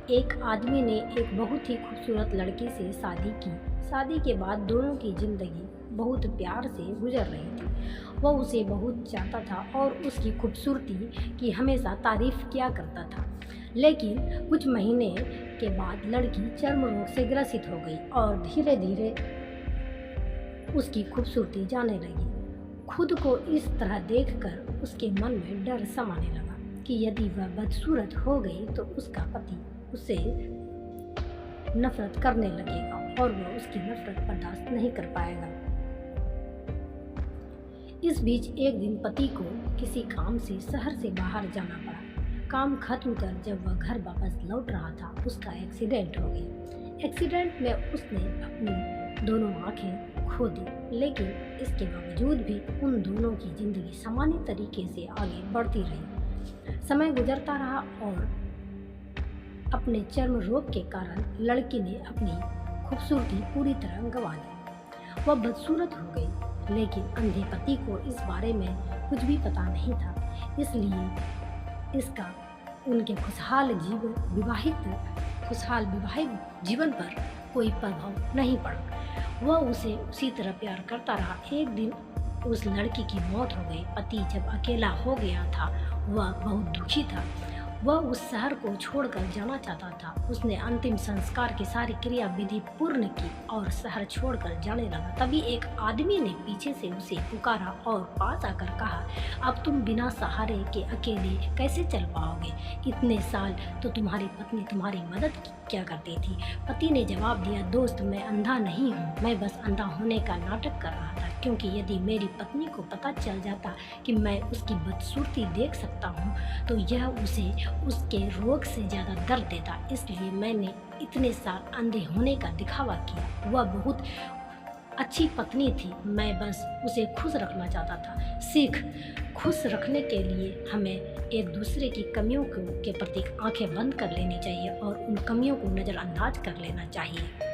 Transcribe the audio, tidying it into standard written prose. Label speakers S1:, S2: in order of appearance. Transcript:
S1: एक आदमी ने एक बहुत ही खूबसूरत लड़की से शादी की। शादी के बाद दोनों की ज़िंदगी बहुत प्यार से गुजर रही थी। वह उसे बहुत चाहता था और उसकी खूबसूरती की हमेशा तारीफ़ किया करता था। लेकिन कुछ महीने के बाद लड़की चर्म रोग से ग्रसित हो गई और धीरे धीरे उसकी खूबसूरती जाने लगी। खुद को इस तरह देखकर उसके मन में डर समाने लगा कि यदि वह बदसूरत हो गई तो उसका पति उससे नफरत करने लगेगा और वह उसकी नफरत बर्दाश्त नहीं कर पाएगा। इस बीच एक दिन पति को किसी काम से शहर से बाहर जाना पड़ा। काम खत्म कर जब वह घर वापस लौट रहा था, उसका एक्सीडेंट हो गया। एक्सीडेंट में उसने अपनी दोनों आंखें खो दी, लेकिन इसके बावजूद भी उन दोनों की जिंदगी सामान्य तरीके से आगे बढ़ती रही। समय गुजरता रहा और अपने चर्म रोग के कारण लड़की ने अपनी खूबसूरती पूरी तरह गंवा दी। वह बदसूरत हो गई, लेकिन अंधे पति को इस बारे में कुछ भी पता नहीं था, इसलिए इसका उनके खुशहाल विवाहित जीवन पर कोई प्रभाव नहीं पड़ा। वह उसे उसी तरह प्यार करता रहा। एक दिन उस लड़की की मौत हो गई। पति जब अकेला हो गया था, वह बहुत दुखी था। वह उस शहर को छोड़कर जाना चाहता था। उसने अंतिम संस्कार की सारी क्रिया विधि पूर्ण की और शहर छोड़कर जाने लगा। तभी एक आदमी ने पीछे से उसे पुकारा और पास आकर कहा, अब तुम बिना सहारे के अकेले कैसे चल पाओगे? इतने साल तो तुम्हारी पत्नी तुम्हारी मदद क्या करती थी? पति ने जवाब दिया, दोस्त, मैं अंधा नहीं हूँ, मैं बस अंधा होने का नाटक कर रहा था, क्योंकि यदि मेरी पत्नी को पता चल जाता कि मैं उसकी बदसूरती देख सकता हूँ तो यह उसे उसके रोग से ज़्यादा दर्द देता, इसलिए मैंने इतने साल अंधे होने का दिखावा किया। वह बहुत अच्छी पत्नी थी, मैं बस उसे खुश रखना चाहता था। सीख, खुश रखने के लिए हमें एक दूसरे की कमियों के प्रति आंखें बंद कर लेनी चाहिए और उन कमियों को नज़रअंदाज कर लेना चाहिए।